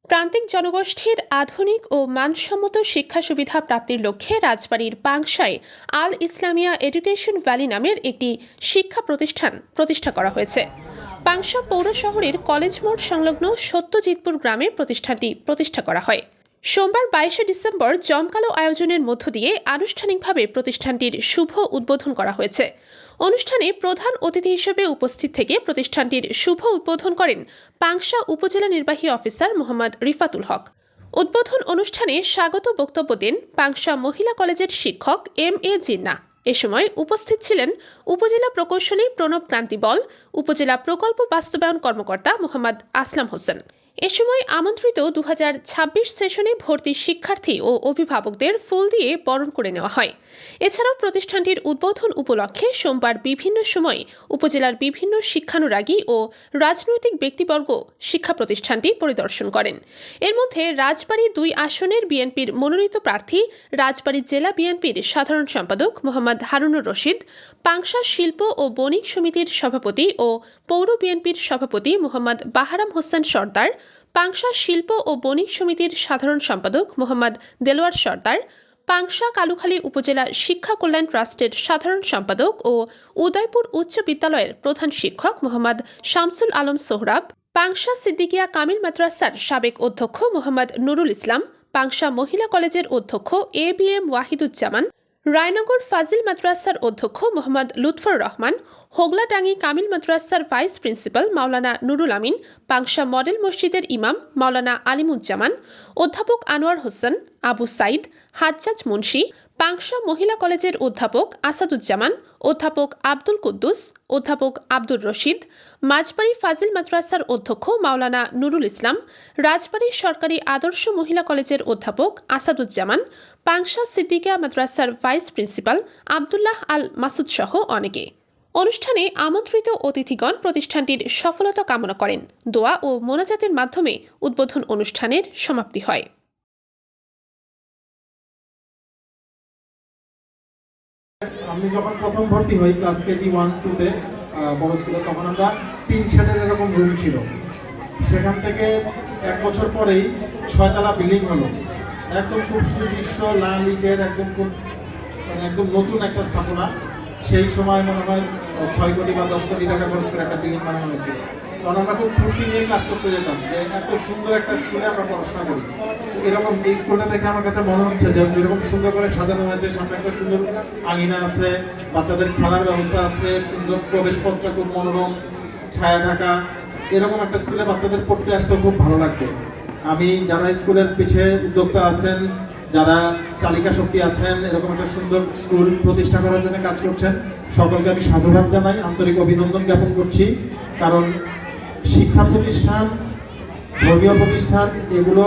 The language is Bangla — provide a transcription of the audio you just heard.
প্রান্তিক জনগোষ্ঠীর আধুনিক ও মানসম্মত শিক্ষা সুবিধা প্রাপ্তির লক্ষ্যে রাজবাড়ীর পাংশায় আল ইসলামিয়া এডুকেশন ভ্যালি নামের একটি শিক্ষা প্রতিষ্ঠান প্রতিষ্ঠা করা হয়েছে। পাংশা পৌর শহরের কলেজ মোড় সংলগ্ন সত্যজিৎপুর গ্রামে প্রতিষ্ঠানটি প্রতিষ্ঠা করা হয়। সোমবার 22শে ডিসেম্বর জমকালো আয়োজনের মধ্য দিয়ে আনুষ্ঠানিকভাবে প্রতিষ্ঠানটির শুভ উদ্বোধন করা হয়েছে। অনুষ্ঠানে প্রধান অতিথি হিসেবে উপস্থিত থেকে প্রতিষ্ঠানটির শুভ উদ্বোধন করেন পাংশা উপজেলা নির্বাহী অফিসার মোহাম্মদ রিফাতুল হক। উদ্বোধন অনুষ্ঠানে স্বাগত বক্তব্য দেন পাংশা মহিলা কলেজের শিক্ষক MA জিন্নাহ। এ সময় উপস্থিত ছিলেন উপজেলা প্রকৌশলী প্রণব ক্রান্তি বল, উপজেলা প্রকল্প বাস্তবায়ন কর্মকর্তা মোহাম্মদ আসলাম হোসেন। এ সময় আমন্ত্রিত 2026 সেশনে ভর্তি শিক্ষার্থী ও অভিভাবকদের ফুল দিয়ে বরণ করে নেওয়া হয়। এছাড়াও প্রতিষ্ঠানটির উদ্বোধন উপলক্ষে সোমবার বিভিন্ন সময়ে উপজেলার বিভিন্ন শিক্ষানুরাগী ও রাজনৈতিক ব্যক্তিবর্গ শিক্ষা প্রতিষ্ঠানটি পরিদর্শন করেন। এর মধ্যে রাজবাড়ী 2 আসনের বিএনপির মনোনীত প্রার্থী রাজবাড়ী জেলা বিএনপির সাধারণ সম্পাদক মোহাম্মদ হারুনুর রশিদ, পাংশা শিল্প ও বণিক সমিতির সভাপতি ও পৌর বিএনপির সভাপতি মোহাম্মদ বাহারাম হোসেন সর্দার, পাংশা শিল্প ও বণিক সমিতির সাধারণ সম্পাদক মোহাম্মদ দেলোয়ার সর্দার, পাংশা কালুখালী উপজেলা শিক্ষা কল্যাণ ট্রাস্টের সাধারণ সম্পাদক ও উদয়পুর উচ্চ বিদ্যালয়ের প্রধান শিক্ষক মোহাম্মদ শামসুল আলম সোহরাব, পাংশা সিদ্দিকিয়া কামিল মাদ্রাসার সাবেক অধ্যক্ষ মোহাম্মদ নুরুল ইসলাম, পাংশা মহিলা কলেজের অধ্যক্ষ ABM ওয়াহিদুজ্জামান, রায়নগর ফাজিল মাদ্রাসার অধ্যক্ষ মোহাম্মদ লুৎফর রহমান, হোগলাডাঙ্গি কামিল মাদ্রাসার ভাইস প্রিন্সিপাল মাওলানা নুরুল আমিন, পাংশা মডেল মসজিদের ইমাম মাওলানা আলিমুজ্জামান, অধ্যাপক আনোয়ার হোসেন, আবু সাইদ, হাজ্জাজ মুন্সি, পাংশা মহিলা কলেজের অধ্যাপক আসাদুজ্জামান, অধ্যাপক আব্দুল কুদ্দুস, অধ্যাপক আব্দুর রশিদ, মাঝবাড়ি ফাজিল মাদ্রাসার অধ্যক্ষ মাওলানা নুরুল ইসলাম, রাজবাড়ী সরকারি আদর্শ মহিলা কলেজের অধ্যাপক আসাদুজ্জামান, পাংশা সিদ্দিকিয়া মাদ্রাসার ভাইস প্রিন্সিপাল আবদুল্লাহ আল মাসুদ সহ অনেকে। অনুষ্ঠানে আমন্ত্রিত অতিথিগণ প্রতিষ্ঠানটির সফলতা কামনা করেন। দোয়া ও মোনাজাতের মাধ্যমে উদ্বোধন অনুষ্ঠানের সমাপ্তি হয়। আমি যখন প্রথম ভর্তি হই ক্লাস কেজি 1-2-তে বড় স্কুলে, তখন আমরা 3 শেডের এরকম রুম ছিল। সেখান থেকে 1 বছর পরেই 6 তলা বিল্ডিং হলো। একদম খুব সুদৃশ্য লাল ইটের একদম নতুন একটা স্থাপনা। সেই সময় মনে হয় 6 কোটি বা 10 কোটি টাকা খরচ করে একটা বিল্ডিং বানানো হয়েছিল। তখন আমরা খুব ফুর্তি নিয়ে ক্লাস করতে যেতাম যে এত সুন্দর একটা স্কুলে আমরা পড়াশোনা করি। এরকম এই স্কুলটা দেখে আমার কাছে মনে হচ্ছে যে এরকম সুন্দর করে সাজানো হয়েছে, সামনে একটা সুন্দর আঙিনা আছে, বাচ্চাদের খেলার ব্যবস্থা আছে, সুন্দর প্রবেশপথটা খুব মনোরম, ছায়া ঢাকা। এরকম একটা স্কুলে বাচ্চাদের পড়তে আসতে খুব ভালো লাগবে। আমি যারা স্কুলের পিছে উদ্যোক্তা আছেন, যারা চালিকা শক্তি আছেন, এরকম একটা সুন্দর স্কুল প্রতিষ্ঠা করার জন্য কাজ করছেন, সকলকে আমি সাধুবাদ জানাই, আন্তরিক অভিনন্দন জ্ঞাপন করছি। কারণ শিক্ষা প্রতিষ্ঠান, ধর্মীয় প্রতিষ্ঠান, এগুলো